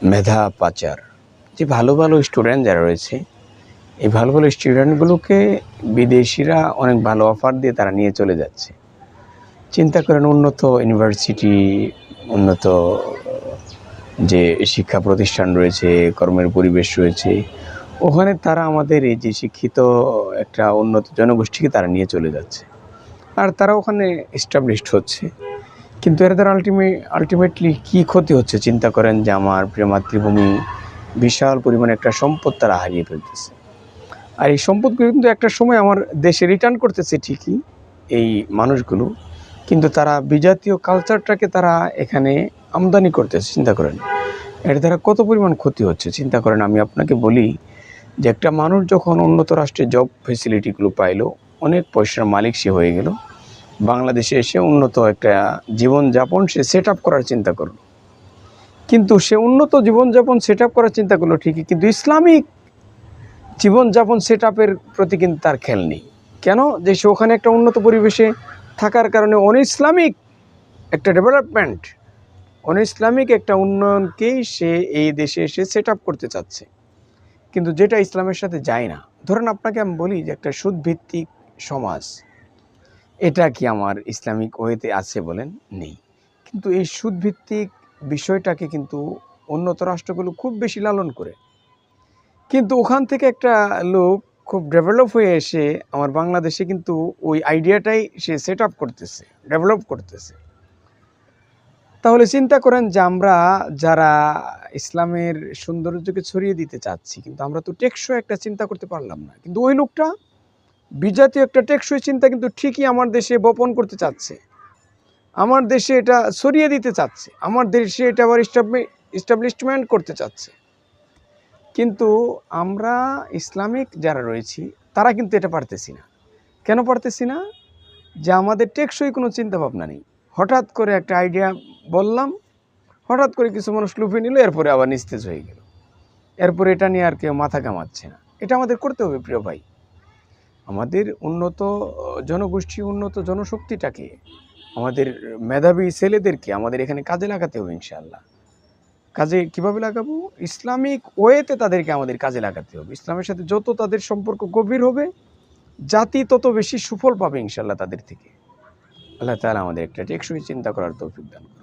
মেধা পাচার, যে ভালো ভালো স্টুডেন্ট যারা রয়েছে, এই ভালো ভালো স্টুডেন্টগুলোকে বিদেশিরা অনেক ভালো অফার দিয়ে তারা নিয়ে চলে যাচ্ছে। চিন্তা করেন, উন্নত ইউনিভার্সিটি, উন্নত যে শিক্ষা প্রতিষ্ঠান রয়েছে, কর্মের পরিবেশ রয়েছে, ওখানে তারা আমাদের এই যে শিক্ষিত একটা উন্নত জনগোষ্ঠীকে তারা নিয়ে চলে যাচ্ছে, আর তারা ওখানে এস্টাবলিশড হচ্ছে। কিন্তু এর দ্বারা আলটিমেটলি কী ক্ষতি হচ্ছে চিন্তা করেন, যে আমার প্রিয় মাতৃভূমি বিশাল পরিমাণে একটা সম্পদ তারা হারিয়ে ফেলতেছে। আর এই সম্পদগুলো কিন্তু একটা সময় আমার দেশে রিটার্ন করতেছে ঠিকই এই মানুষগুলো, কিন্তু তারা বিজাতীয় কালচারটাকে তারা এখানে আমদানি করতেছে। চিন্তা করেন এর দ্বারা কত পরিমাণ ক্ষতি হচ্ছে। চিন্তা করেন, আমি আপনাকে বলি যে একটা মানুষ যখন উন্নত রাষ্ট্রের জব ফেসিলিটিগুলো পাইলো, অনেক পয়সার মালিক সে হয়ে গেল, বাংলাদেশে এসে উন্নত একটা জীবনযাপন সে সেট আপ করার চিন্তা করলো। কিন্তু সে উন্নত জীবনযাপন সেট আপ করার চিন্তা করলো ঠিকই, কিন্তু ইসলামিক জীবনযাপন সেট আপের প্রতি কিন্তু তার খেয়াল নেই। কেন? যে সে ওখানে একটা উন্নত পরিবেশে থাকার কারণে ইসলামিক একটা ডেভেলপমেন্ট, ইসলামিক একটা উন্নয়নকেই সে এই দেশে এসে সেট আপ করতে চাচ্ছে, কিন্তু যেটা ইসলামের সাথে যায় না। ধরেন আপনাকে আমি বলি যে একটা সুদভিত্তিক সমাজ, এটা কি আমার ইসলামিক ওয়েতে আছে? বলেন নেই। কিন্তু এই সুদভিত্তিক বিষয়টাকে কিন্তু উন্নত রাষ্ট্রগুলো খুব বেশি লালন করে, কিন্তু ওখান থেকে একটা লোক খুব ডেভেলপ হয়ে এসে আমার বাংলাদেশে কিন্তু ওই আইডিয়াটাই সে সেট আপ করতেছে, ডেভেলপ করতেছে। তাহলে চিন্তা করেন যে আমরা যারা ইসলামের সৌন্দর্যকে ছড়িয়ে দিতে চাচ্ছি, কিন্তু আমরা তো টেকসই একটা চিন্তা করতে পারলাম না, কিন্তু ওই লোকটা বিজাতীয় একটা টেকসই চিন্তা কিন্তু ঠিকই আমার দেশে বপন করতে চাচ্ছে, আমার দেশে এটা ছড়িয়ে দিতে চাচ্ছে, আমার দেশে এটা আবার এস্টাবলিশমেন্ট করতে চাচ্ছে। কিন্তু আমরা ইসলামিক যারা রয়েছি তারা কিন্তু এটা পারতেছি না। কেন পারতেছি না? যে আমাদের টেকসই কোনো চিন্তা ভাবনা নেই। হঠাৎ করে একটা আইডিয়া বললাম, হঠাৎ করে কিছু মানুষ লুফে নিল, এরপরে আবার নিস্তেজ হয়ে গেল, এরপরে এটা নিয়ে আর কেউ মাথা কামাচ্ছে না। এটা আমাদের করতে হবে প্রিয় ভাই। আমাদের উন্নত জনগোষ্ঠী, উন্নত জনশক্তিটাকে, আমাদের মেধাবী ছেলেদেরকে আমাদের এখানে কাজে লাগাতে হবে ইনশাআল্লাহ। কাজে কিভাবে লাগাবো? ইসলামিক ওয়েতে তাদেরকে আমাদের কাজে লাগাতে হবে। ইসলামের সাথে যত তাদের সম্পর্ক গভীর হবে, জাতি তত বেশি সুফল পাবে ইনশাআল্লাহ তাদের থেকে। আল্লাহ তাআলা আমাদের একটা টেকসই চিন্তা করার তৌফিক দান করুন।